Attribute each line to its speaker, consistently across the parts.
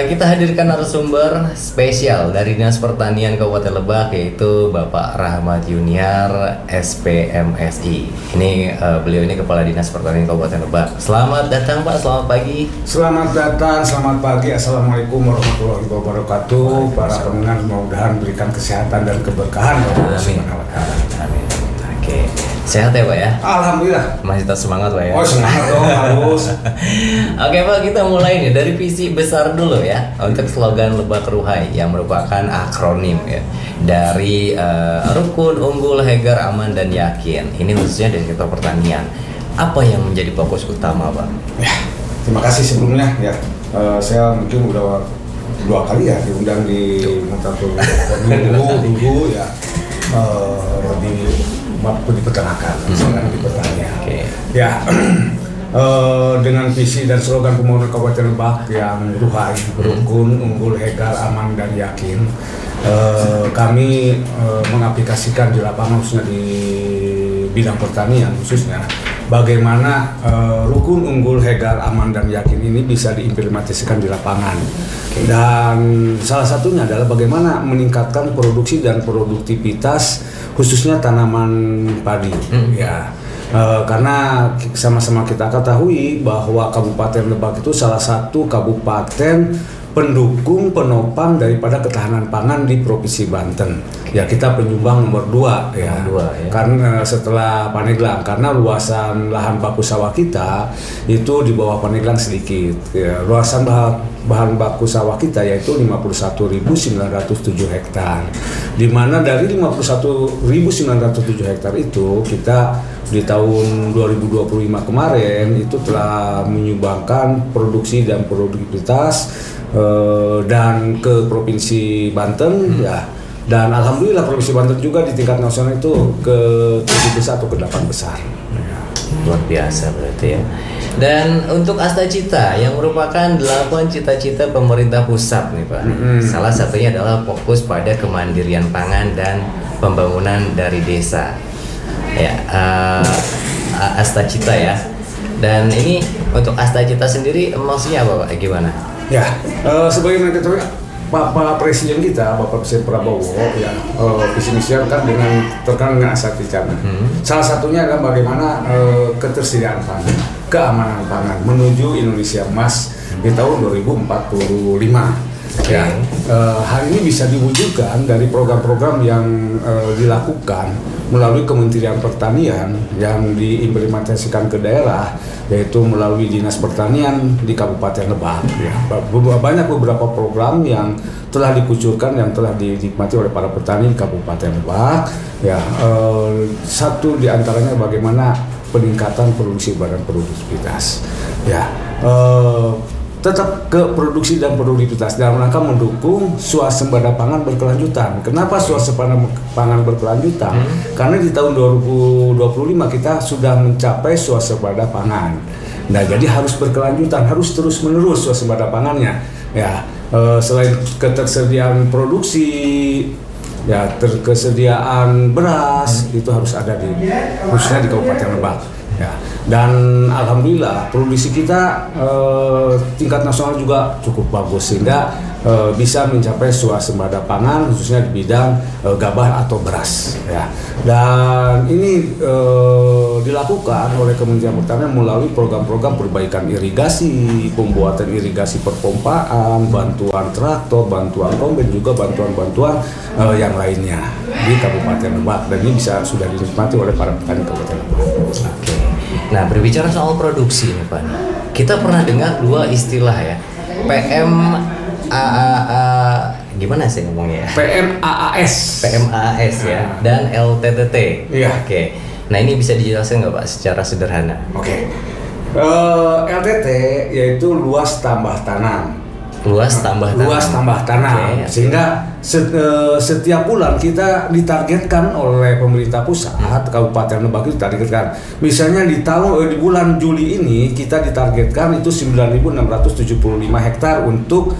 Speaker 1: kita hadirkan narasumber spesial dari Dinas Pertanian Kabupaten Lebak, yaitu Bapak Rahmat Yuniar, SPMSI. Ini beliau ini Kepala Dinas Pertanian Kabupaten Lebak. Selamat datang Pak, selamat pagi.
Speaker 2: Selamat datang, selamat pagi. Assalamualaikum warahmatullahi wabarakatuh. Para pendengar mudah-mudahan berikan kesehatan dan keberkahan.
Speaker 1: Amin. Amin. Oke. Sehat ya Pak ya?
Speaker 2: Alhamdulillah.
Speaker 1: Masih tetap semangat Pak ya?
Speaker 2: Oh semangat dong, harus.
Speaker 1: Oke Pak, kita mulai nih dari visi besar dulu ya, untuk slogan Lebak Ruhai yang merupakan akronim ya dari Rukun, Unggul, Hegar, Aman, dan Yakin. Ini khususnya dari sektor pertanian. Apa yang menjadi fokus utama Pak?
Speaker 2: Ya, terima kasih sebelumnya ya. Saya mungkin udah 2 kali ya diundang di Mutatul dulu ya. Di peternakan, misalnya di pertanian.
Speaker 1: Okay.
Speaker 2: Ya, dengan visi dan slogan pembangunan Kabupaten Lebak yang ruhai, rukun, unggul, hegar, aman, dan yakin, kami mengaplikasikan di lapangan khususnya di bidang pertanian khususnya bagaimana rukun, unggul, hegar, aman, dan yakin ini bisa diimplementasikan di lapangan. Dan salah satunya adalah bagaimana meningkatkan produksi dan produktivitas khususnya tanaman padi. Ya, karena sama-sama kita ketahui bahwa Kabupaten Lebak itu salah satu kabupaten pendukung penopang daripada ketahanan pangan di Provinsi Banten. Ya, kita penyumbang nomor 2 ya. Karena setelah Pandeglang, karena luasan lahan baku sawah kita itu di bawah Pandeglang sedikit. Ya, luasan bahan baku sawah kita yaitu 51.907 hektar. Di mana dari 51.907 hektar itu kita di tahun 2025 kemarin itu telah menyumbangkan produksi dan produktivitas dan ke Provinsi Banten ya, dan alhamdulillah Provinsi Banten juga di tingkat nasional itu ke 7 besar atau ke 8 besar ya.
Speaker 1: Luar biasa berarti ya. Dan untuk Asta Cita yang merupakan 8 cita-cita pemerintah pusat nih Pak. Salah satunya adalah fokus pada kemandirian pangan dan pembangunan dari desa ya, Asta Cita ya. Dan ini untuk Asta Cita sendiri maksudnya apa Pak? Gimana?
Speaker 2: Ya, sebagaimana kita tahu Bapak Presiden kita, Bapak Presiden Prabowo ya, visi misi kan terkait dengan Asta Cita. Salah satunya adalah bagaimana ketersediaan pangan, keamanan pangan menuju Indonesia Emas di tahun 2045. Ya, hal ini bisa diwujudkan dari program-program yang dilakukan melalui Kementerian Pertanian yang diimplementasikan ke daerah, yaitu melalui Dinas Pertanian di Kabupaten Lebak. Ya, banyak beberapa program yang telah dikucurkan yang telah dinikmati oleh para petani di Kabupaten Lebak. Ya, satu di antaranya bagaimana peningkatan produksi badan produktivitas. Ya, tetap ke produksi dan produktivitas dalam rangka mendukung swasembada pangan berkelanjutan. Kenapa swasembada pangan berkelanjutan? Karena di tahun 2025 kita sudah mencapai swasembada pangan. Nah, jadi harus berkelanjutan, harus terus menerus swasembada pangannya. Ya, selain ketersediaan produksi, ya kesediaan beras itu harus ada khususnya di Kabupaten Lebak. Ya, dan alhamdulillah produksi kita tingkat nasional juga cukup bagus sehingga bisa mencapai swasembada pangan khususnya di bidang gabah atau beras ya. Dan ini dilakukan oleh Kementerian Pertanian melalui program-program perbaikan irigasi, pembuatan irigasi perpompaan, bantuan traktor, bantuan kombin, juga bantuan-bantuan yang lainnya di Kabupaten Lebak, dan ini sudah dinikmati oleh para petani Kabupaten Lebak.
Speaker 1: Oke. Nah, berbicara soal produksi nih Pak, kita pernah dengar 2 istilah ya, PMAA, gimana sih ngomongnya ya? PMAAS ya, dan LTTT.
Speaker 2: Iya.
Speaker 1: Oke. Nah, ini bisa dijelaskan nggak Pak secara sederhana?
Speaker 2: Oke. LTT yaitu luas tambah tanam.
Speaker 1: Luas tambah
Speaker 2: tanam. Okay. Sehingga setiap bulan kita ditargetkan oleh pemerintah pusat, Kabupaten Lebak itu ditargetkan. Misalnya di bulan Juli ini kita ditargetkan itu 9.675 hektar untuk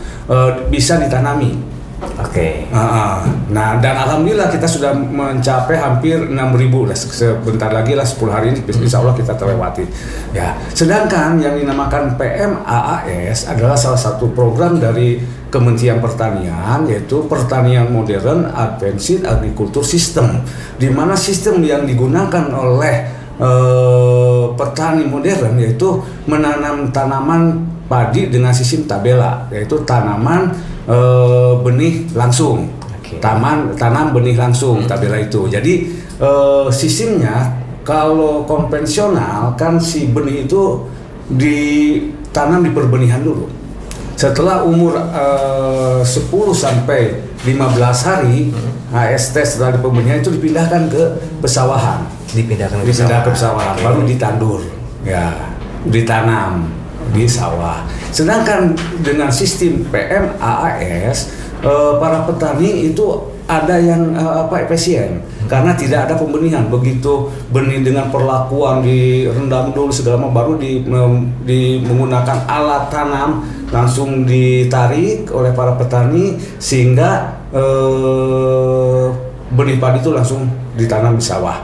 Speaker 2: bisa ditanami.
Speaker 1: Oke.
Speaker 2: Nah, dan alhamdulillah kita sudah mencapai hampir 6.000 lah. Sebentar lagi lah 10 hari ini insya Allah kita terlewati. Ya. Sedangkan yang dinamakan PMAAS adalah salah satu program dari Kementerian Pertanian, yaitu pertanian modern advanced agriculture system, di mana sistem yang digunakan oleh petani modern yaitu menanam tanaman padi dengan sistem tabela, yaitu tanaman benih langsung. Tanam benih langsung, tabela itu. Jadi sistemnya kalau konvensional kan si benih itu ditanam di perbenihan dulu. Setelah umur 10 sampai 15 hari, AST setelah di pembenihan itu dipindahkan ke pesawahan.
Speaker 1: Dipindahkan
Speaker 2: ke pesawahan, baru ditandur, ya, ditanam di sawah. Sedangkan dengan sistem PMAAS, para petani itu ada yang efisien karena tidak ada pembenihan. Begitu benih dengan perlakuan direndam dulu segala macam, baru menggunakan alat tanam langsung ditarik oleh para petani sehingga benih padi itu langsung ditanam di sawah.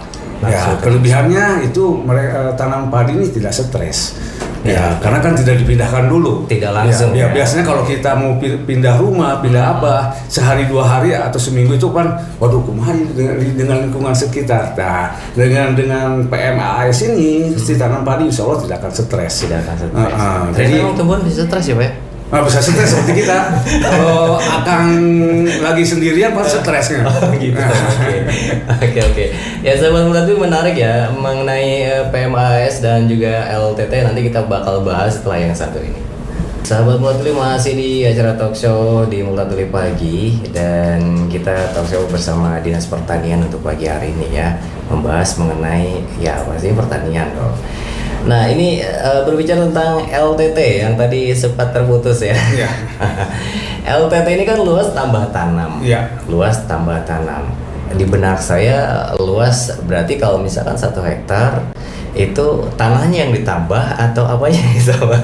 Speaker 2: Ya, kelebihannya itu mereka tanam padi ini tidak stres. Ya, karena kan tidak dipindahkan dulu.
Speaker 1: Tidak langsung.
Speaker 2: Ya, biasanya kalau kita mau pindah rumah, pindah apa, sehari 2 hari atau seminggu itu kan, waduh, kumaha dengan lingkungan sekitar. Nah, dengan PMAAS ini, si tanam padi insya Allah tidak akan stres.
Speaker 1: Tidak akan stres. Jadi memang tumbuhan bisa stres ya, Pak?
Speaker 2: Bisa stres seperti kita. Kalau akan lagi sendirian pasti stresnya.
Speaker 1: Gitu. Oke. Ya, sahabat muda itu menarik ya mengenai PMAS dan juga LTT. Nanti kita bakal bahas setelah yang satu ini. Sahabat Mulatuli masih di acara talk show di Mulatuli Pagi, dan kita talk show bersama Dinas Pertanian untuk pagi hari ini ya, membahas mengenai ya pasti pertanian dong. Nah, ini berbicara tentang LTT yang tadi sempat terputus ya.
Speaker 2: Iya.
Speaker 1: LTT ini kan luas tambah tanam.
Speaker 2: Iya.
Speaker 1: Luas tambah tanam. Di benak saya luas berarti kalau misalkan 1 hektar itu tanahnya yang ditambah atau apanya yang ditambah?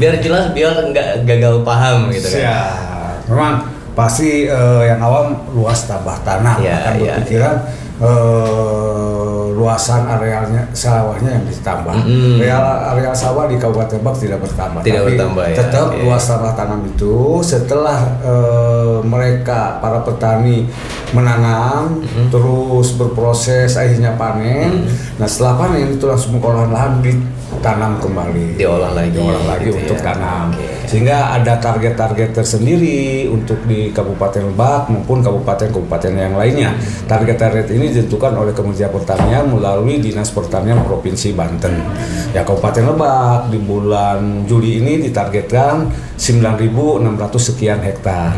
Speaker 1: Biar jelas, biar nggak gagal paham gitu kan.
Speaker 2: Ya, memang pasti yang awam luas tambah tanah. Akan berpikiran luasan arealnya sawahnya yang ditambah. Area sawah di Kabupaten Lebak tidak bertambah.
Speaker 1: Tidak bertambah ya.
Speaker 2: Tetap luas tambah tanam itu setelah mereka para petani menanam, terus berproses akhirnya panen. Nah, setelah panen itu langsung pengolahan lahan ditanam kembali.
Speaker 1: Diolah lagi
Speaker 2: gitu untuk tanam. Sehingga ada target-target tersendiri untuk di Kabupaten Lebak maupun kabupaten-kabupaten yang lainnya. Target-target ini ditentukan oleh Kementerian Pertanian melalui Dinas Pertanian Provinsi Banten. Ya, Kabupaten Lebak di bulan Juli ini ditargetkan 9.600 sekian hektar.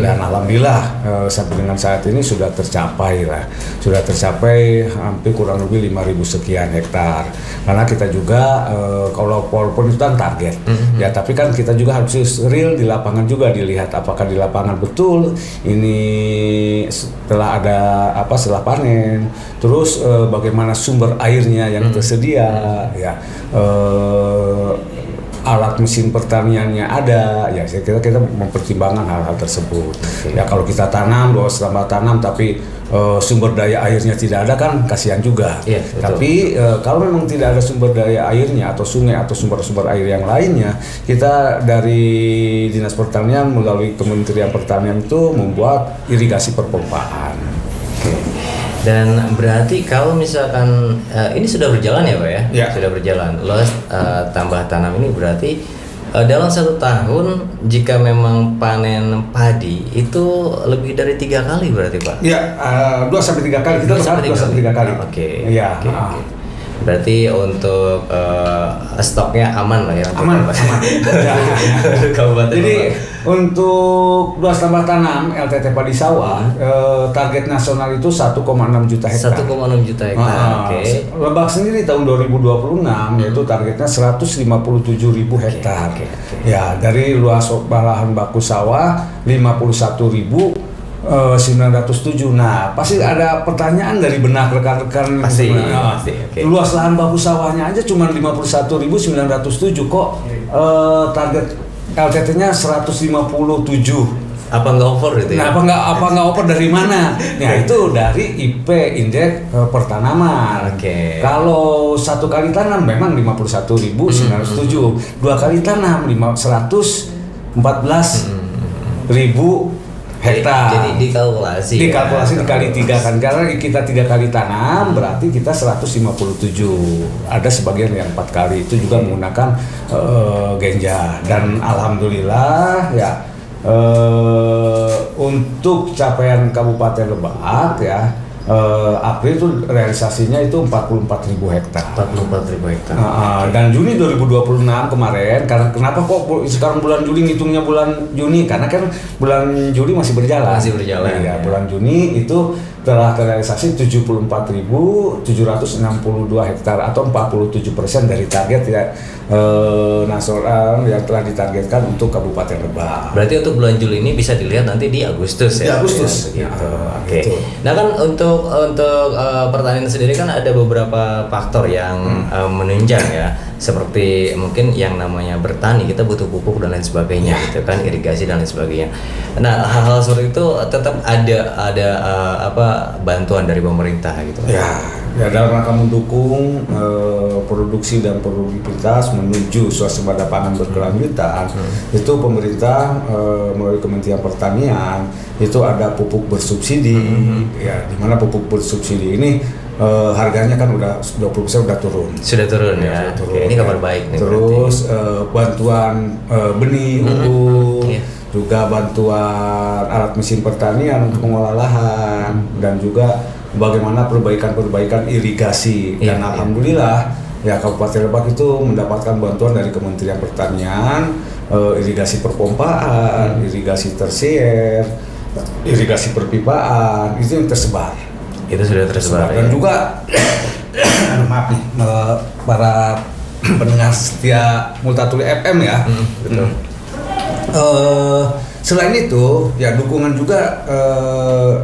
Speaker 2: Dan alhamdulillah sampai dengan saat ini sudah tercapai lah. Sudah tercapai hampir kurang lebih 5.000 sekian hektar. Karena kita juga kalau walaupun itu kan target. Ya, tapi kan kita juga harus real di lapangan juga, dilihat apakah di lapangan betul ini setelah ada setelah panen, terus bagaimana sumber airnya yang tersedia, ya, alat mesin pertaniannya ada, ya kita mempertimbangkan hal-hal tersebut. Ya, kalau kita tanam, luas tambah tanam, tapi sumber daya airnya tidak ada kan kasihan juga. Tapi kalau memang tidak ada sumber daya airnya atau sungai atau sumber-sumber air yang lainnya, kita dari Dinas Pertanian melalui Kementerian Pertanian itu membuat irigasi perpompaan.
Speaker 1: Dan berarti kalau misalkan ini sudah berjalan ya Pak ya?
Speaker 2: Ya.
Speaker 1: Sudah berjalan. Luas tambah tanam ini berarti dalam 1 tahun jika memang panen padi itu lebih dari 3 kali berarti Pak?
Speaker 2: Ya, 2-3 kali. Kita 2-3 kali.
Speaker 1: Oke.
Speaker 2: Ya.
Speaker 1: Berarti untuk stoknya aman lah ya?
Speaker 2: Aman. Ya. Jadi untuk luas tambah tanam LTT padi sawah target nasional itu 1,6 juta hektar.
Speaker 1: 1,6 juta hektar.
Speaker 2: Lebak sendiri tahun 2026 yaitu targetnya 157.000 hektar. Ya, dari luas lahan baku sawah 51.907. Nah, pasti ada pertanyaan dari benak rekan-rekan.
Speaker 1: Pasti.
Speaker 2: Luas lahan baku sawahnya aja cuma 51.907 kok target LTT-nya 157.
Speaker 1: Apa nggak over itu ya?
Speaker 2: Nah, apa nggak over dari mana? Nah, itu dari IP indeks pertanaman. Kalau 1 kali tanam memang 51.907, 2 kali tanam 100 ribu hektar.
Speaker 1: Jadi dikalkulasi.
Speaker 2: Dikalkulasi dikali 3 kan, karena kita 3 kali tanam berarti kita 157. Ada sebagian yang 4 kali itu juga menggunakan Genja, dan alhamdulillah ya untuk capaian Kabupaten Lebak ya. April itu realisasinya itu 44.000 hektar.
Speaker 1: 44.000 hektar.
Speaker 2: Dan Juni 2026 kemarin, karena kenapa kok sekarang bulan Juli ngitungnya bulan Juni? Karena kan bulan Juli masih berjalan. Ya. Bulan Juni itu telah terrealisasi 74.762 hektar atau 47% dari target ya nasional yang telah ditargetkan untuk Kabupaten Lebak.
Speaker 1: Berarti untuk bulan Juli ini bisa dilihat nanti di Agustus ya.
Speaker 2: Di Agustus.
Speaker 1: Ya, gitu. Oke.
Speaker 2: Gitu.
Speaker 1: Nah kan untuk pertanian sendiri kan ada beberapa faktor yang menunjang ya. Seperti mungkin yang namanya bertani, kita butuh pupuk dan lain sebagainya gitu kan, irigasi dan lain sebagainya. Nah, hal-hal seperti itu tetap ada bantuan dari pemerintah gitu.
Speaker 2: Ya dalam rangka mendukung produksi dan produktivitas menuju swasembada pangan berkelanjutan, itu pemerintah melalui Kementerian Pertanian itu ada pupuk bersubsidi, ya di mana pupuk bersubsidi ini harganya kan udah 20% udah turun.
Speaker 1: Sudah turun ya.
Speaker 2: Turun.
Speaker 1: Oke, ini kabar baik nih.
Speaker 2: Terus bantuan benih unggul, juga bantuan alat mesin pertanian untuk mengolah lahan, dan juga bagaimana perbaikan irigasi. Dan alhamdulillah ya Kabupaten Lebak itu mendapatkan bantuan dari Kementerian Pertanian, irigasi perpompaan, irigasi tersier, irigasi perpipaan, itu yang tersebar.
Speaker 1: Itu sudah tersebar.
Speaker 2: Dan juga maaf nih para pendengar setia Multatuli FM ya.
Speaker 1: Betul.
Speaker 2: Selain itu ya dukungan juga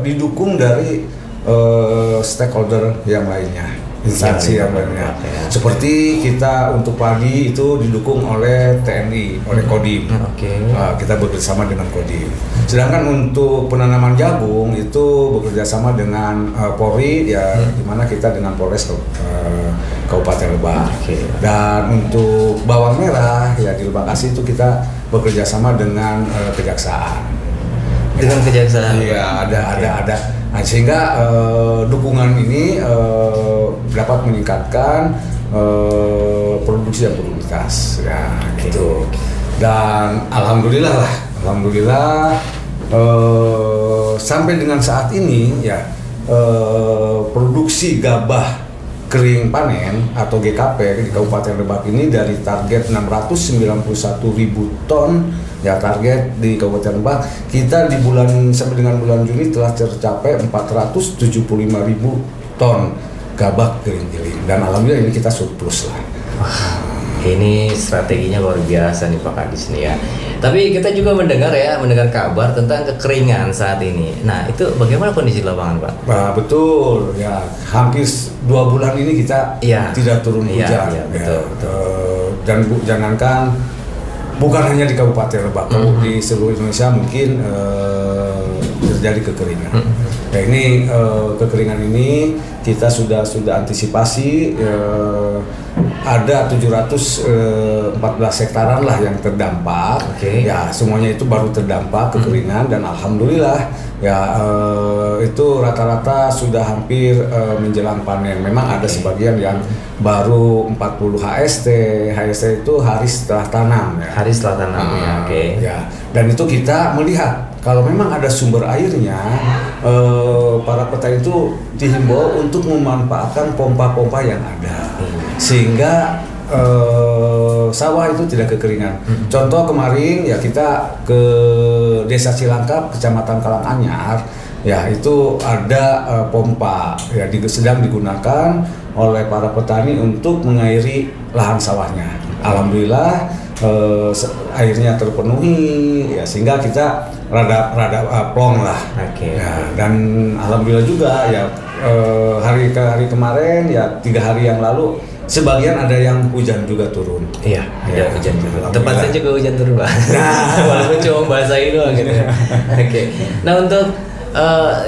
Speaker 2: didukung dari stakeholder yang lainnya, instansi yang lainnya. Seperti kita untuk padi itu didukung oleh TNI, oleh Kodim. Kita bekerjasama dengan Kodim. Sedangkan untuk penanaman jagung itu bekerjasama dengan Polri ya, di mana kita dengan Polres Kabupaten Lebak. Dan untuk bawang merah ya di Lebak Asih itu kita bekerjasama dengan Kejaksaan.
Speaker 1: Dengan Kejaksaan.
Speaker 2: Iya, ada. Nah, sehingga dukungan ini dapat meningkatkan produksi dan produktivitas ya gitu. Dan alhamdulillah sampai dengan saat ini ya produksi gabah kering panen atau GKP di Kabupaten Lebak ini dari target 691.000 ton ya, target di Kabupaten Lebak kita di sampai dengan bulan Juni telah tercapai 475.000 ton gabah kering giling, dan alhamdulillah ini kita surplus lah.
Speaker 1: Ini strateginya luar biasa nih Pak Kadis nih ya. Tapi kita juga mendengar kabar tentang kekeringan saat ini. Nah, itu bagaimana kondisi di lapangan, Pak?
Speaker 2: Nah, betul ya, hampir 2 bulan ini kita tidak turun hujan.
Speaker 1: Betul.
Speaker 2: Dan jangankan bukan hanya di Kabupaten Lebak, di seluruh Indonesia mungkin terjadi kekeringan. Nah, ini kekeringan ini kita sudah antisipasi, ada 714 hektaran lah yang terdampak. Ya, semuanya itu baru terdampak kekeringan, dan alhamdulillah ya itu rata-rata sudah hampir menjelang panen. Memang ada sebagian yang baru 40 HST itu hari setelah tanam ya.
Speaker 1: Hari setelah tanam
Speaker 2: ya. Dan itu kita melihat kalau memang ada sumber airnya, para petani itu dihimbau untuk memanfaatkan pompa-pompa yang ada, sehingga sawah itu tidak kekeringan. Contoh kemarin ya kita ke Desa Cilangkap, Kecamatan Karanganyar, ya itu ada pompa ya sedang digunakan oleh para petani untuk mengairi lahan sawahnya. Alhamdulillah airnya terpenuhi ya, sehingga kita rada plong lah. Ya, dan alhamdulillah juga ya hari kemarin ya 3 hari yang lalu sebagian ada yang hujan juga turun.
Speaker 1: Iya, ya, hujan turun. Tempatnya juga hujan turun, Pak. Walaupun cuma basahin doang gitu ya. Nah, untuk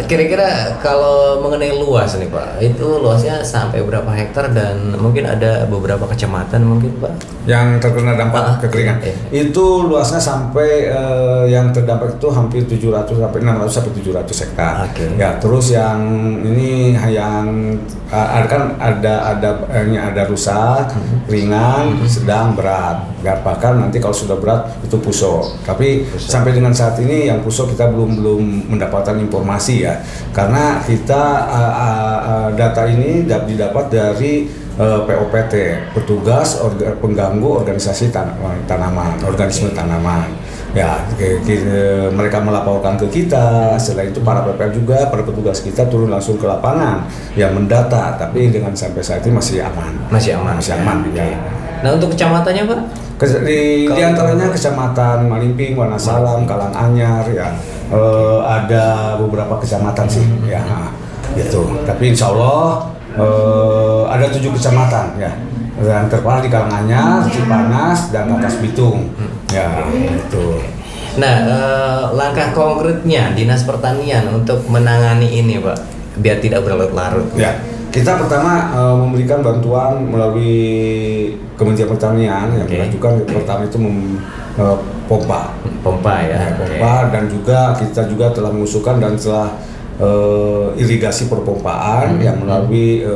Speaker 1: Kira-kira kalau mengenai luas nih Pak, itu luasnya sampai berapa hektar dan mungkin ada beberapa kecamatan mungkin Pak?
Speaker 2: Yang terkena dampak kekeringan. Itu luasnya sampai yang terdampak itu hampir 700 sampai 600 sampai 700 hektar. Ya, terus yang ini yang ada rusak, ringan, sedang, berat. Ya, bahkan nanti kalau sudah berat itu puso. Tapi sampai dengan saat ini yang puso kita belum mendapatkan informasi ya, karena kita data ini didapat dari POPT, petugas pengganggu organisasi tanaman, organisme tanaman. Ya, mereka melaporkan ke kita. Setelah itu para PPL juga, para petugas kita turun langsung ke lapangan, yang mendata. Tapi dengan sampai saat ini masih aman.
Speaker 1: Masih aman.
Speaker 2: Ya.
Speaker 1: Nah untuk kecamatannya Pak?
Speaker 2: Di antaranya kecamatan Malimping, Wonosalam, Karanganyar, ya ada beberapa kecamatan sih, ya gitu. Tapi insya Allah ada 7 kecamatan ya, yang terparah di Karanganyar, Cipanas, dan Rangkas Bitung, ya itu.
Speaker 1: Nah langkah konkretnya Dinas Pertanian untuk menangani ini Pak, biar tidak berlarut-larut.
Speaker 2: Ya. Kita pertama memberikan bantuan melalui Kementerian Pertanian yang mengajukan pertama itu pompa ya, pompa, dan juga kita juga telah mengusulkan dan telah irigasi perpompaan yang melalui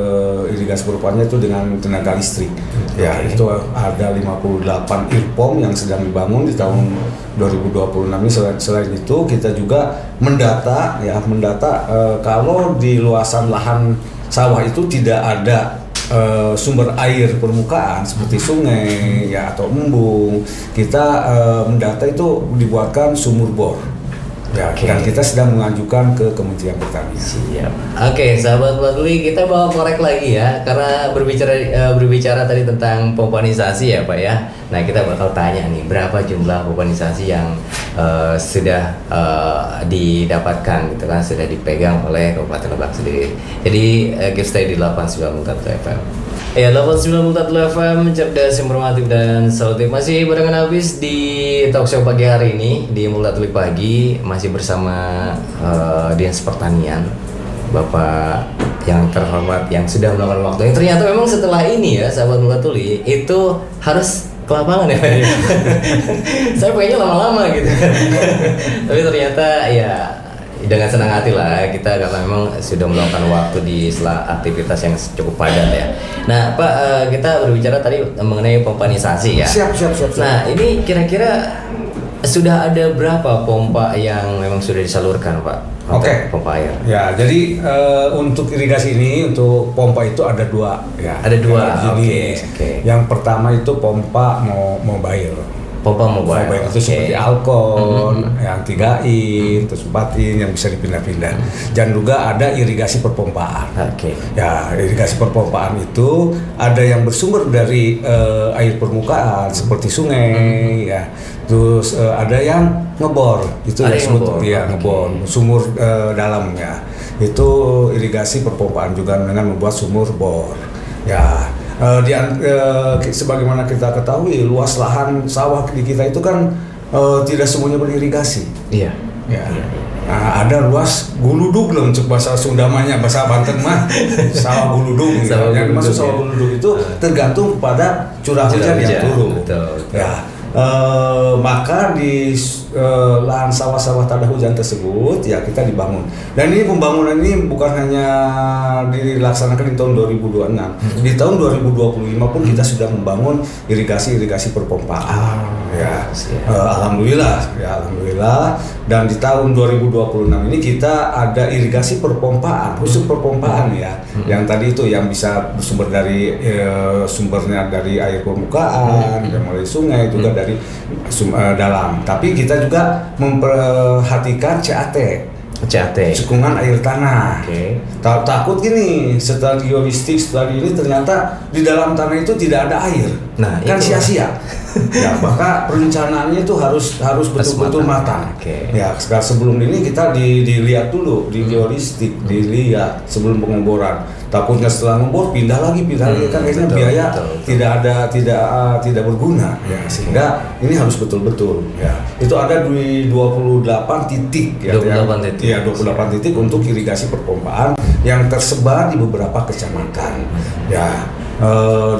Speaker 2: irigasi perpompaannya itu dengan tenaga listrik. Ya, itu ada 58 irpom yang sedang dibangun di tahun 2026 ini. Selain itu kita juga mendata kalau di luasan lahan sawah itu tidak ada sumber air permukaan seperti sungai ya atau embung, kita mendata itu dibuatkan sumur bor. Ya, dan kita sedang mengajukan ke Kementerian Pertanian.
Speaker 1: Siap. Oke, sahabat Badui, kita bawa korek lagi ya, karena berbicara tadi tentang pompanisasi ya Pak ya. Nah kita bakal tanya nih, berapa jumlah pompanisasi yang sudah didapatkan gitu kan, sudah dipegang oleh Kabupaten Lebak sendiri. Jadi kita stay di 89.1 FM. Ya, 89.1 FM, cerdas, informatif, dan solutif. Masih barengan habis di talkshow pagi hari ini di Multatuli Pagi, masih bersama Dinas Pertanian, Bapak yang terhormat yang sudah melakukan waktu. Yang ternyata memang setelah ini ya, sahabat Multatuli, itu harus ke lapangan ya. Saya pengennya lama-lama gitu. Tapi ternyata ya dengan senang hati lah kita, karena memang sudah meluangkan waktu di sela aktivitas yang cukup padat ya. Nah Pak, kita berbicara tadi mengenai pompanisasi ya.
Speaker 2: Siap.
Speaker 1: Nah ini kira-kira sudah ada berapa pompa yang memang sudah disalurkan Pak?
Speaker 2: Oke.
Speaker 1: Pompa air.
Speaker 2: Ya, jadi untuk irigasi ini, untuk pompa itu ada 2 ya.
Speaker 1: Ada 2
Speaker 2: jenis. Yang pertama itu pompa mobile. Pompa mobile itu seperti Alkon, yang 3in, terus 4in yang bisa dipindah-pindah. Dan juga ada irigasi perpompaan. Ya, irigasi perpompaan itu ada yang bersumber dari air permukaan seperti sungai, ya. Terus ada yang ngebor, itu disebut ngebor, sumur dalam ya. Itu irigasi perpompaan juga dengan membuat sumur bor. Ya. Sebagaimana kita ketahui, luas lahan sawah di kita itu kan tidak semuanya beririgasi.
Speaker 1: Iya.
Speaker 2: Nah, ada luas guludug loh, untuk bahasa Sundamanya, bahasa Banten mah sawah guludug. Yang dimaksud sawah guludug itu tergantung pada curah hujan yang turun.
Speaker 1: Betul.
Speaker 2: Ya. Maka di lahan sawah-sawah tanda hujan tersebut ya kita dibangun. Dan ini pembangunan ini bukan hanya dilaksanakan di tahun 2026. Di tahun 2025 pun kita sudah membangun irigasi perpompaan. Alhamdulillah. Dan di tahun 2026 ini kita ada irigasi perpompaan, khusus perpompaan ya. Yang tadi itu yang bisa bersumber dari sumbernya dari air permukaan, mulai sungai juga dari dalam. Tapi kita juga memperhatikan CAT, cekungan air tanah. Takut gini, setelah geolistik, setelah ini ternyata di dalam tanah itu tidak ada air.
Speaker 1: Nah,
Speaker 2: kan sia-sia. Ya, maka perencanaannya itu harus betul-betul matang.
Speaker 1: Okay.
Speaker 2: Ya, sekarang sebelum ini kita dilihat dulu, di geolistik, dilihat sebelum pengeboran. Takutnya setelah ngebor pindah lagi kan akhirnya biaya betul. tidak berguna ya, sehingga ini harus betul-betul ya. Itu ada di 28 titik ya. 28 titik. Ya, 28 titik untuk irigasi perpompaan yang tersebar di beberapa kecamatan. Ya.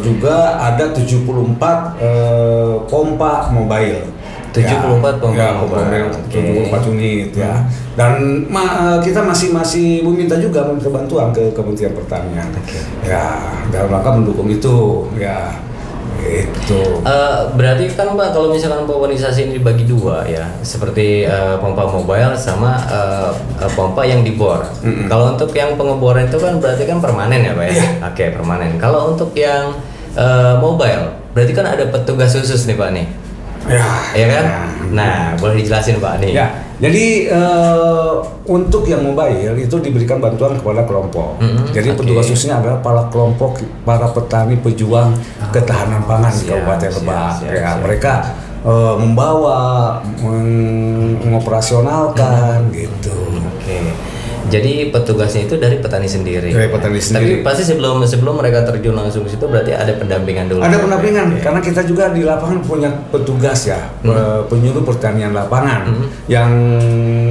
Speaker 2: Juga ada 74 pompa mobile.
Speaker 1: 74 pompa
Speaker 2: mobile, 74 unit ya. Dan kita masih meminta bantuan ke Kementerian Pertanian. Ya, dalam rangka mendukung itu ya. Itu.
Speaker 1: Berarti kan Pak, kalau misalkan pomponisasi ini dibagi dua ya, seperti pompa mobile sama pompa yang dibor. Kalau untuk yang pengeboran itu kan berarti kan permanen ya Pak ya?
Speaker 2: Yeah.
Speaker 1: Oke, permanen. Kalau untuk yang mobile, berarti kan ada petugas khusus nih Pak nih. Ya kan? Nah, boleh dijelasin Pak nih.
Speaker 2: Ya, jadi untuk yang mobile itu diberikan bantuan kepada kelompok. Jadi petugas khususnya adalah para petani pejuang ketahanan pangan di Kabupaten Lebak. Mereka membawa, mengoperasionalkan gitu.
Speaker 1: Jadi petugasnya itu dari petani sendiri. Tapi pasti sebelum mereka terjun langsung ke situ berarti ada pendampingan dulu.
Speaker 2: Ada pendampingan karena kita juga di lapangan punya petugas ya, penyuluh pertanian lapangan yang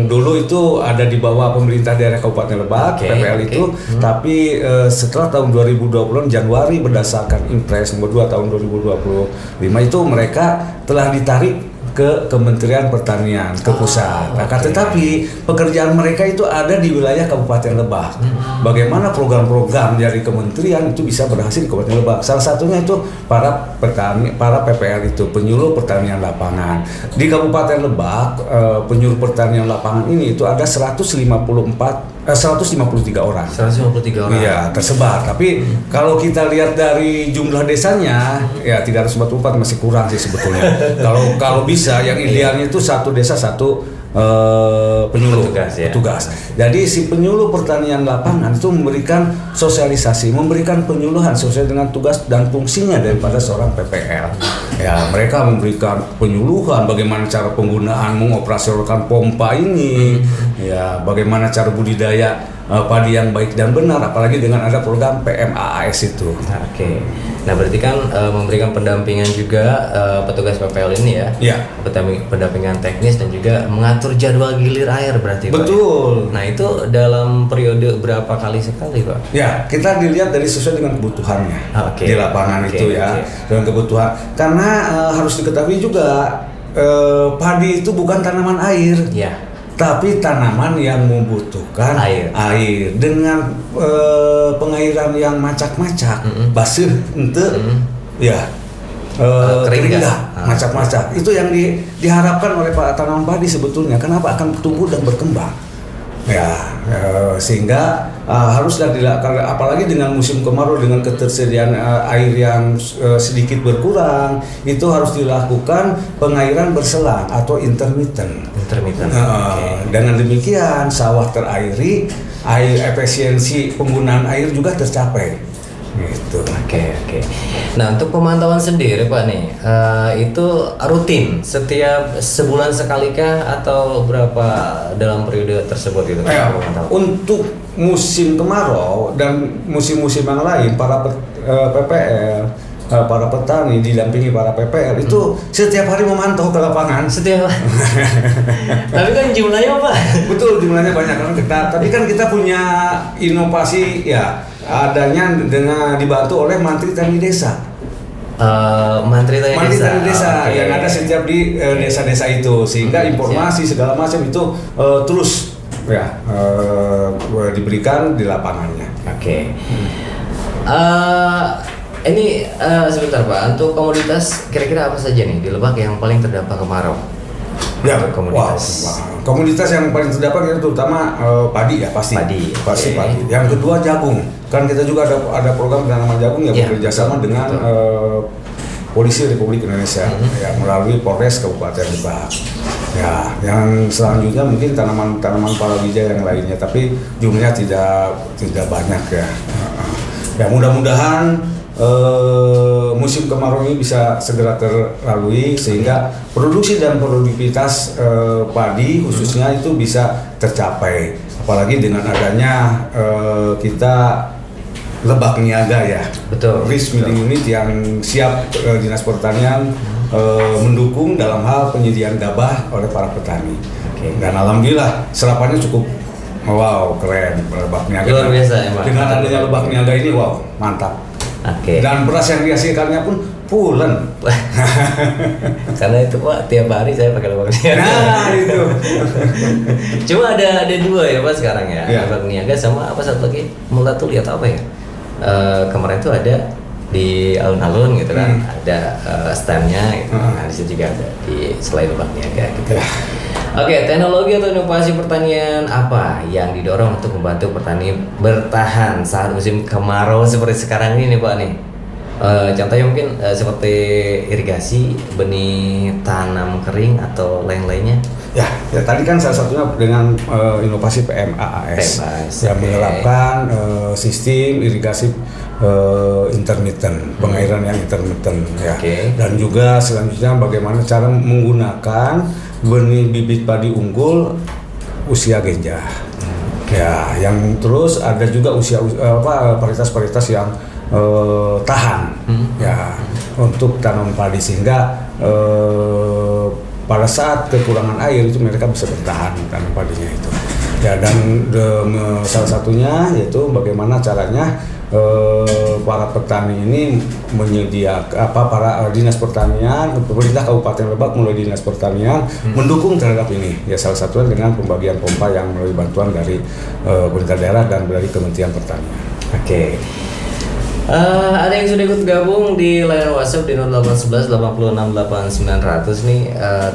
Speaker 2: dulu itu ada di bawah pemerintah daerah Kabupaten Lebak, PPL itu. Tapi setelah tahun 2020 Januari berdasarkan Impres nomor 2 tahun 2025 itu mereka telah ditarik ke Kementerian Pertanian ke pusat. Tetapi pekerjaan mereka itu ada di wilayah Kabupaten Lebak. Bagaimana program-program dari kementerian itu bisa berhasil di Kabupaten Lebak? Salah satunya itu para PPL itu penyuluh pertanian lapangan. Di Kabupaten Lebak penyuluh pertanian lapangan ini itu ada 153 orang. 153 orang. Iya, tersebar. Tapi kalau kita lihat dari jumlah desanya, ya 344 masih kurang sih sebetulnya. Kalau bisa, yang idealnya itu satu desa satu penyuluh petugas. Jadi si penyuluh pertanian lapangan itu memberikan sosialisasi, memberikan penyuluhan sesuai dengan tugas dan fungsinya daripada seorang PPL. Ya, mereka memberikan penyuluhan bagaimana cara penggunaan mengoperasionalkan pompa ini, ya bagaimana cara budidaya padi yang baik dan benar, apalagi dengan ada program PMAAS itu.
Speaker 1: Nah berarti kan memberikan pendampingan juga petugas PPL ini ya. Iya. Pendampingan teknis dan juga mengatur jadwal gilir air berarti Pak.
Speaker 2: Betul.
Speaker 1: Nah itu dalam periode berapa kali sekali Pak?
Speaker 2: Ya, kita dilihat dari sesuai dengan kebutuhannya di lapangan itu ya, dengan kebutuhan. Karena harus diketahui juga padi itu bukan tanaman air. Iya. Tapi tanaman yang membutuhkan air dengan pengairan yang macak-macak, basir, kering enggak, macak-macak. Itu yang diharapkan oleh Pak tanaman padi sebetulnya. Kenapa akan tumbuh dan berkembang? Sehingga haruslah dilakukan, apalagi dengan musim kemarau dengan ketersediaan air yang sedikit berkurang, itu harus dilakukan pengairan berselang atau intermittent. Dengan demikian sawah terairi, efisiensi penggunaan air juga tercapai. Gitu.
Speaker 1: Nah untuk pemantauan sendiri Pak nih, itu rutin setiap sebulan sekalikah atau berapa dalam periode tersebut itu?
Speaker 2: Untuk musim kemarau dan musim-musim yang lain para PPL, para petani didampingi para PPL itu setiap hari memantau ke lapangan. Tapi kan jumlahnya Pak? Betul, jumlahnya banyak tapi kan kita punya inovasi ya, adanya dengan dibantu oleh Mantri Tani Desa.
Speaker 1: Mantri Tani
Speaker 2: Desa yang ada setiap di desa-desa itu, sehingga informasi segala macam itu terus diberikan di lapangannya.
Speaker 1: Ini sebentar Pak, untuk komoditas kira-kira apa saja nih di Lebak yang paling terdampak kemarau?
Speaker 2: Komoditas yang paling terdampak itu terutama padi ya, pasti padi. Yang kedua jagung, kan kita juga ada program penanaman jagung ya, bekerja sama dengan Polisi Republik Indonesia ya, melalui Polres Kabupaten Lebak. Ya, yang selanjutnya mungkin tanaman palawija yang lainnya, tapi jumlahnya tidak banyak ya. Ya mudah-mudahan musim kemarau ini bisa segera terlalui sehingga produksi dan produktivitas padi khususnya itu bisa tercapai. Apalagi dengan adanya kita lebak niaga ya,
Speaker 1: betul,
Speaker 2: risk milling unit yang siap Dinas Pertanian mendukung dalam hal penyediaan gabah oleh para petani. Dan alhamdulillah serapannya cukup keren lebak niaga.
Speaker 1: Luar biasa emang.
Speaker 2: Dengan adanya lebak niaga ini mantap. Dan beras yang dihasilkannya pun pulen.
Speaker 1: Karena itu Pak tiap hari saya pakai lebak niaga.
Speaker 2: Nah itu.
Speaker 1: Cuma ada dua ya Pak sekarang ya, lebak niaga sama apa satu lagi Multatuli atau apa ya? Kemarin itu ada di alun-alun gitu kan, ada standnya gitu. Nah di situ juga ada di selain lebak niaga gitu. Oke, teknologi atau inovasi pertanian apa yang didorong untuk membantu petani bertahan saat musim kemarau seperti sekarang ini nih Pak nih? Contohnya mungkin seperti irigasi, benih tanam kering atau lain-lainnya.
Speaker 2: Ya tadi kan salah satunya dengan inovasi PMAAS yang menerapkan sistem irigasi intermittent, pengairan yang intermittent ya. Dan juga selanjutnya bagaimana cara menggunakan benih bibit padi unggul usia genjah. Ya, yang terus ada juga varietas-varietas yang tahan ya untuk tanam padi sehingga pada saat kekurangan air itu mereka bisa bertahan tanam padinya itu. Ya, dan salah satunya yaitu bagaimana caranya para petani ini menyediakan para dinas pertanian, pemerintah Kabupaten Lebak mulai dinas pertanian mendukung terhadap ini. Ya salah satunya dengan pembagian pompa yang melalui bantuan dari pemerintah daerah dan dari Kementerian Pertanian.
Speaker 1: Ada yang sudah ikut gabung di layar WhatsApp di 0811 86 8900 nih.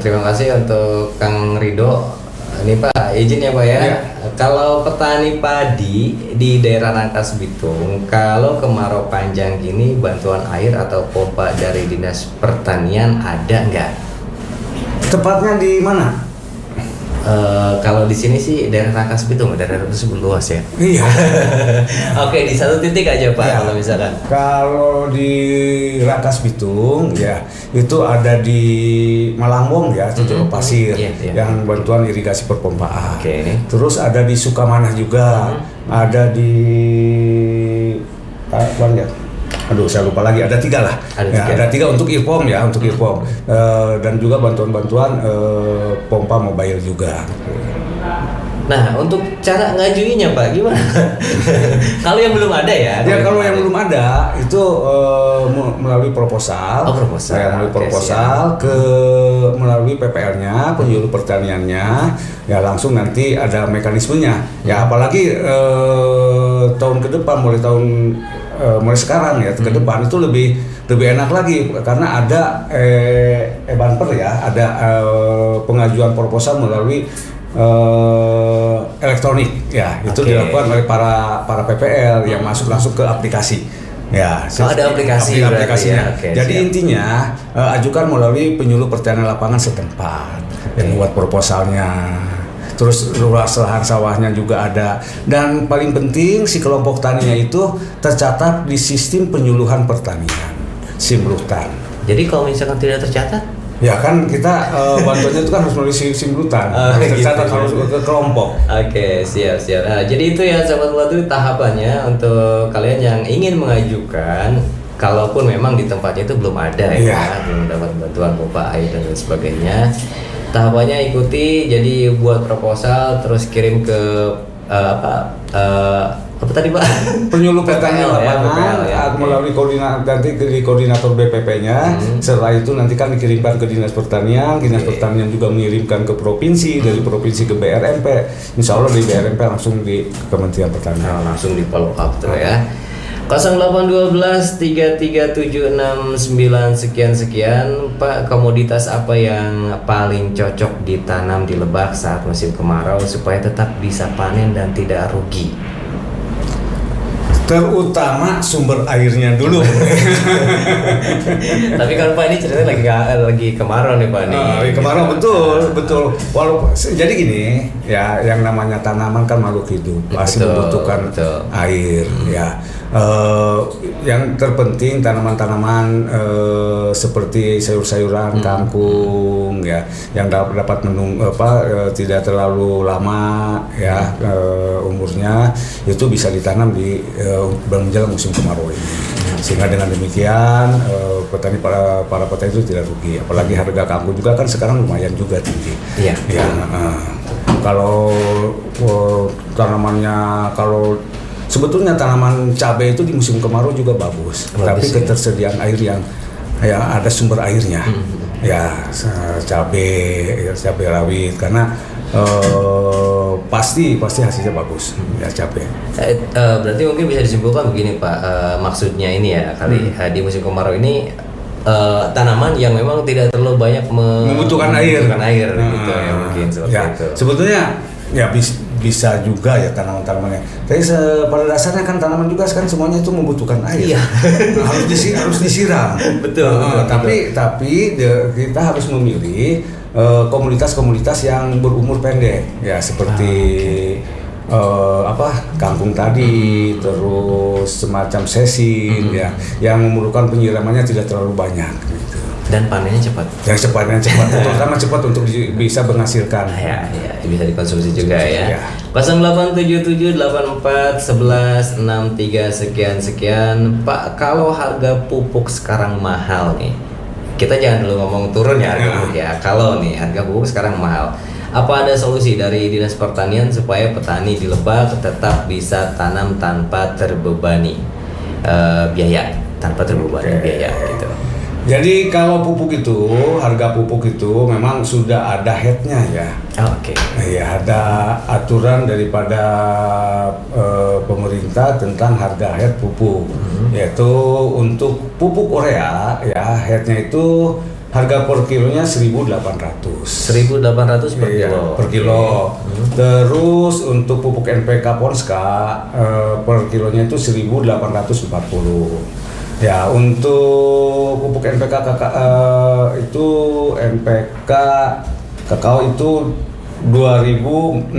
Speaker 1: Terima kasih untuk Kang Rido. Ini Pak, izin ya Pak ya. Kalau petani padi di daerah Rangkas Bitung, kalau kemarau panjang gini bantuan air atau pompa dari Dinas Pertanian ada nggak?
Speaker 2: Tepatnya di mana?
Speaker 1: Kalau di sini sih daerah Rangkas Bitung, daerah tersebut luas ya.
Speaker 2: Iya.
Speaker 1: Oke, di satu titik aja Pak kalau misalkan.
Speaker 2: Kalau di Rangkas Bitung ya itu ada di Malangbong ya, Cicoro Pasir yang bantuan irigasi perpompaan. Terus ada di Sukamanah juga, ada di saya lupa lagi, ada 3 lah. Ada 3 untuk IRPOM ya, untuk IRPOM dan juga bantuan-bantuan pompa mobile juga.
Speaker 1: Nah, untuk cara ngajuinnya Pak gimana? Kalau yang belum ada ya?
Speaker 2: Kalau yang belum ada itu melalui proposal. Melalui proposal melalui PPL-nya, penyuluh pertaniannya, ya langsung nanti ada mekanismenya. Ya apalagi tahun ke depan mulai sekarang ya ke depan itu lebih enak lagi karena ada e-banper ya, ada pengajuan proposal melalui elektronik ya, itu dilakukan oleh para PPL yang masuk langsung ke aplikasi. Ya,
Speaker 1: ada aplikasinya.
Speaker 2: Jadi intinya ajukan melalui penyuluh pertanian lapangan setempat yang buat proposalnya. Terus luas lahan sawahnya juga ada, dan paling penting si kelompok taninya itu tercatat di sistem penyuluhan pertanian Simrutan.
Speaker 1: Jadi kalau misalkan tidak tercatat?
Speaker 2: Ya kan kita bantuannya itu kan harus melalui Simrutan, harus tercatat harus ke kelompok.
Speaker 1: Siap. Nah, jadi itu ya sahabat Multatuli tahapannya untuk kalian yang ingin mengajukan. Kalaupun memang di tempatnya itu belum ada ya, belum dapat bantuan pompa air dan lain sebagainya. Tahapannya ikuti, jadi buat proposal terus kirim ke apa tadi Pak?
Speaker 2: Penyuluh pertanian lapangan melalui koordinator BPP-nya. Setelah itu nanti kan dikirimkan ke Dinas Pertanian. Dinas Pertanian juga mengirimkan ke provinsi, dari provinsi ke BRMP. Insya Allah di BRMP langsung di Kementerian Pertanian.
Speaker 1: Langsung di follow up tuh ya. 0812 3376 sekian Pak, komoditas apa yang paling cocok ditanam di Lebak saat musim kemarau supaya tetap bisa panen dan tidak rugi?
Speaker 2: Terutama sumber airnya dulu.
Speaker 1: Tapi kan Pak ini ceritanya lagi kemarau nih Pak nih.
Speaker 2: Lagi kemarau, betul. Walaupun jadi gini, ya yang namanya tanaman kan makhluk hidup, pasti membutuhkan air, ya. Yang terpenting tanaman-tanaman seperti sayur-sayuran, kangkung, ya, yang dapat tidak terlalu lama, ya, umurnya itu bisa ditanam di menjelang musim kemarau ini. Sehingga dengan demikian para petani itu tidak rugi. Apalagi harga kangkung juga kan sekarang lumayan juga tinggi.
Speaker 1: Iya.
Speaker 2: Ya, kalau sebetulnya tanaman cabai itu di musim kemarau juga bagus, tapi ketersediaan air yang ada sumber airnya, ya cabai rawit, karena pasti hasilnya bagus, ya cabai.
Speaker 1: Berarti mungkin bisa disimpulkan begini Pak, maksudnya ini ya di musim kemarau ini tanaman yang memang tidak terlalu banyak
Speaker 2: membutuhkan air
Speaker 1: gitu ya, mungkin seperti itu.
Speaker 2: Sebetulnya ya bisa juga ya tanaman-tanamannya. Tapi pada dasarnya kan tanaman juga kan semuanya itu membutuhkan air.
Speaker 1: Iya.
Speaker 2: harus disiram.
Speaker 1: Betul.
Speaker 2: Tapi kita harus memilih komunitas-komunitas yang berumur pendek, ya seperti kangkung tadi, terus semacam sesin, ya, yang memerlukan penyiramannya tidak terlalu banyak. Gitu.
Speaker 1: Dan panennya cepat.
Speaker 2: Yang cepat, terutama cepat untuk bisa menghasilkan.
Speaker 1: Ya, bisa dikonsumsi juga ya. 0877841163 sekian. Pak, kalau harga pupuk sekarang mahal nih, kita jangan dulu ngomong turun ya harga pupuk ya. Kalau nih harga pupuk sekarang mahal, apa ada solusi dari Dinas Pertanian supaya petani di Lebak tetap bisa tanam tanpa terbebani biaya gitu?
Speaker 2: Jadi kalau harga pupuk itu memang sudah ada headnya ya.
Speaker 1: Oke.
Speaker 2: Ya, ada aturan daripada pemerintah tentang harga head pupuk, yaitu untuk pupuk urea ya headnya itu harga per kilonya 1.800.
Speaker 1: 1.800 per kilo.
Speaker 2: Per kilo. Terus untuk pupuk NPK Ponska per kilonya itu 1.840. Ya, untuk pupuk NPK itu NPK kakao itu 2.640.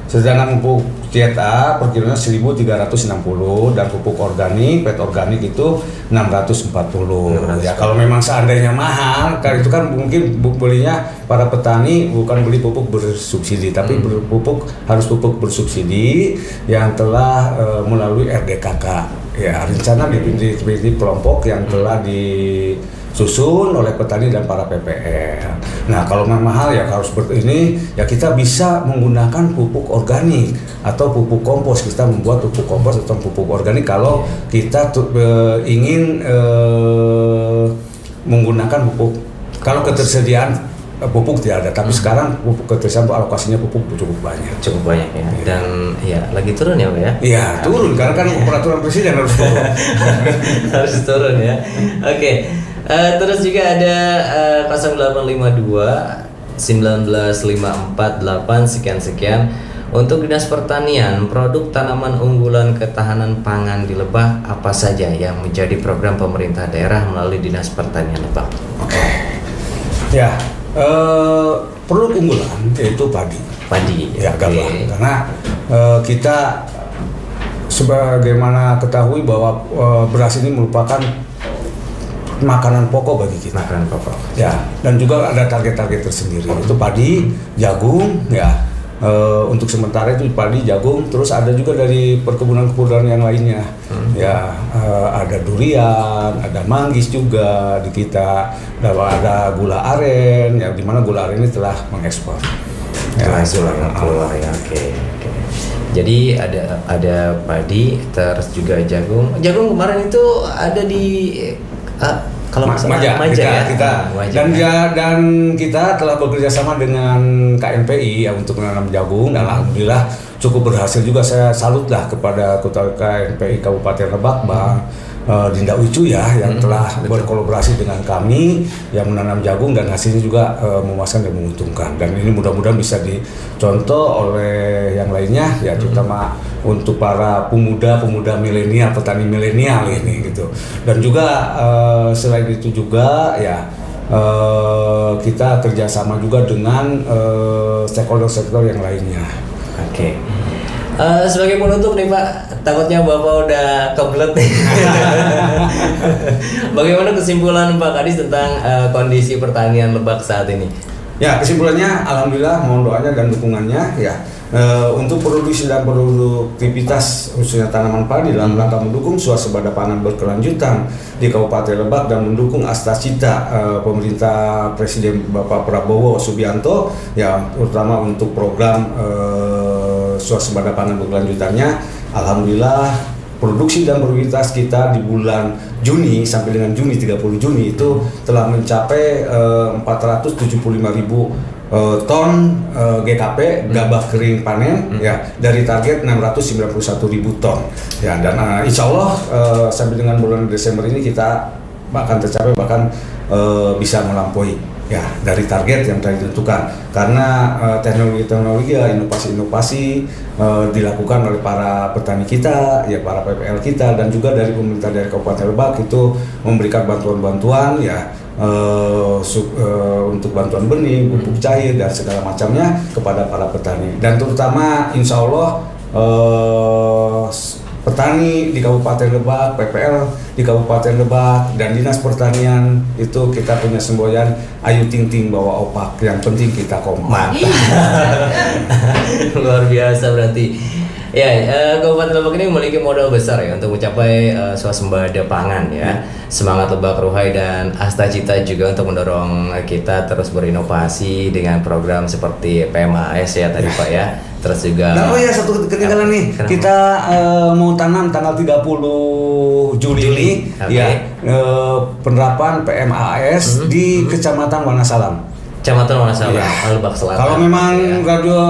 Speaker 2: Sedangkan pupuk CTA per kilonya 1.360 dan pupuk organik, pet organik itu 640. Ya, kalau memang seandainya mahal, kan itu kan mungkin belinya para petani bukan beli pupuk bersubsidi, tapi harus pupuk bersubsidi yang telah melalui RDKK. Ya, rencana di kelompok yang telah disusun oleh petani dan para PPL. Nah, kalau memang mahal ya harus seperti ini, ya kita bisa menggunakan pupuk organik atau pupuk kompos. Kita membuat pupuk kompos atau pupuk organik kalau kita ingin menggunakan pupuk. Kalau ketersediaan pupuk tidak ada, tapi sekarang pupuk ketersediaan alokasinya pupuk cukup banyak
Speaker 1: ya. Dan ya lagi turun ya Pak ya?
Speaker 2: Iya, turun karena kan peraturan presiden harus turun.
Speaker 1: Harus turun ya. Oke. Terus juga ada 0852 19548 sekian. Untuk Dinas Pertanian, produk tanaman unggulan ketahanan pangan di Lebak apa saja yang menjadi program pemerintah daerah melalui Dinas Pertanian Lebak?
Speaker 2: Oke. Ya, produk unggulan yaitu padi ya, gabah. Karena kita sebagaimana ketahui bahwa beras ini merupakan makanan pokok bagi kita.
Speaker 1: Makanan pokok.
Speaker 2: Ya, dan juga ada target-target tersendiri. Itu padi, jagung, ya. Untuk sementara itu padi, jagung, terus ada juga dari perkebunan-perkebunan yang lainnya. Ya, ada durian, ada manggis juga di kita, ada gula aren, yang dimana gula aren ini telah mengekspor.
Speaker 1: Ya, keluar ya. Oke. Jadi ada padi, terus juga jagung. Jagung kemarin itu ada di kalau
Speaker 2: Maja
Speaker 1: ya?
Speaker 2: Dan kita telah bekerja sama dengan KNPI ya untuk menanam jagung, dan alhamdulillah cukup berhasil juga. Saya salutlah kepada KNPI Kabupaten Lebak, Bang Dinda Ucu ya yang telah berkolaborasi dengan kami yang menanam jagung dan hasilnya juga memuaskan dan menguntungkan, dan ini mudah-mudahan bisa dicontoh oleh yang lainnya ya, terutama untuk para pemuda milenial, petani milenial ini gitu. Dan juga selain itu juga ya kita kerjasama juga dengan stakeholder yang lainnya.
Speaker 1: Oke. Sebagai penutup nih Pak, takutnya Bapak udah kebelet nih. Bagaimana kesimpulan Pak Kadis tentang kondisi pertanian Lebak saat ini?
Speaker 2: Ya, kesimpulannya alhamdulillah, mohon doanya dan dukungannya ya. Untuk produksi dan produktivitas khususnya tanaman padi dalam rangka mendukung swasembada pangan berkelanjutan di Kabupaten Lebak dan mendukung Astacita pemerintah Presiden Bapak Prabowo Subianto ya, terutama untuk program swasembada pangan berkelanjutannya, alhamdulillah produksi dan produktivitas kita di bulan Juni sampai dengan Juni 30 Juni itu telah mencapai 475.000 ton GKP gabah kering panen ya, dari target 691.000 ton ya, dan insya Allah sampai dengan bulan Desember ini kita bahkan tercapai, bahkan bisa melampaui ya dari target yang telah ditentukan, karena teknologi-teknologi ya, inovasi-inovasi dilakukan oleh para petani kita ya, para PPL kita, dan juga dari pemerintah dari Kabupaten Lebak itu memberikan bantuan-bantuan ya untuk bantuan benih, pupuk cair dan segala macamnya kepada para petani, dan terutama insya Allah petani di Kabupaten Lebak, PPL di Kabupaten Lebak, dan Dinas Pertanian itu kita punya semboyan ayu ting ting bawa opak, yang penting kita kompak.
Speaker 1: Luar biasa berarti. Ya, Kabupaten Lebak ini memiliki modal besar ya untuk mencapai swasembada pangan ya. Semangat Lebak Ruhai dan Astacita juga untuk mendorong kita terus berinovasi dengan program seperti PMAS ya tadi Pak ya. Terus juga.
Speaker 2: Nah, oh ya, satu ketinggalan nih. Kita mau tanam tanggal 30 Juli ini ya, penerapan PMAS di Kecamatan Wonosalam.
Speaker 1: Kecamatan Wonosalam, Lebak Selatan.
Speaker 2: Kalau memang radio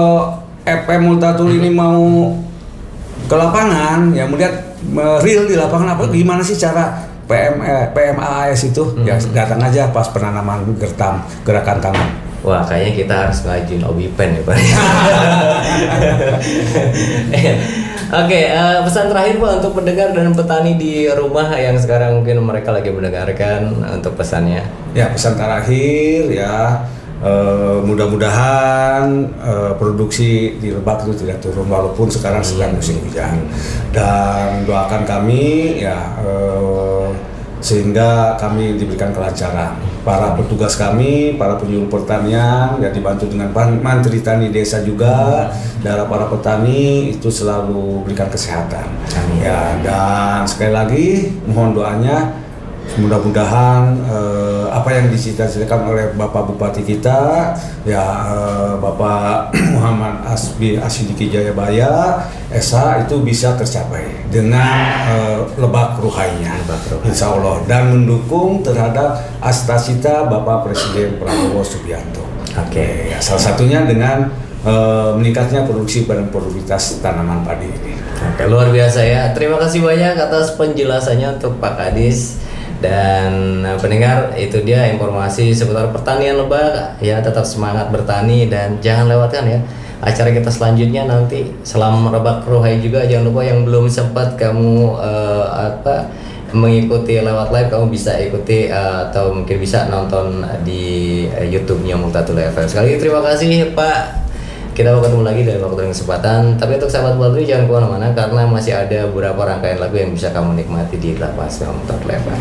Speaker 2: FM Multatul ini mau ke lapangan ya, melihat real di lapangan apa gimana sih cara PMAS itu ya, datang aja pas penanaman gerakan tanam.
Speaker 1: Wah, kayaknya kita harus ngajuin OBIPEN ya Pak. Oke, pesan terakhir Pak untuk pendengar dan petani di rumah yang sekarang mungkin mereka lagi mendengarkan, untuk pesannya.
Speaker 2: Ya, pesan terakhir ya, mudah-mudahan produksi di Lebak itu tidak turun walaupun sekarang sedang musim hujan, dan doakan kami ya sehingga kami diberikan kelancaran. Para petugas kami, para penyuluh pertanian ya, dibantu dengan mantri tani desa juga, dari para petani itu selalu berikan kesehatan.
Speaker 1: Amin.
Speaker 2: Ya, dan sekali lagi mohon doanya, mudah-mudahan apa yang dicita-citakan oleh Bapak Bupati kita ya, Bapak Muhammad Asidiki Jayabaya Esa itu bisa tercapai dengan Lebak Ruhainya, insya Allah, dan mendukung terhadap Astacita Bapak Presiden Prabowo Subianto.
Speaker 1: Oke.
Speaker 2: Ya, salah satunya dengan meningkatnya produksi dan produktivitas tanaman padi ini.
Speaker 1: Oke, luar biasa ya. Terima kasih banyak atas penjelasannya untuk Pak Kadis. Dan pendengar, itu dia informasi seputar pertanian Lebak ya. Tetap semangat bertani dan jangan lewatkan ya acara kita selanjutnya nanti Selam Lebak Ruhai juga. Jangan lupa yang belum sempat kamu mengikuti lewat live, kamu bisa ikuti atau mungkin bisa nonton di YouTube-nya Multatul FM. Sekali lagi terima kasih Pak. Kita akan ketemu lagi dari waktu dan kesempatan. Tapi untuk sahabat Multatul jangan kemana-mana, karena masih ada beberapa rangkaian lagu yang bisa kamu nikmati di Lapas Multatul FM.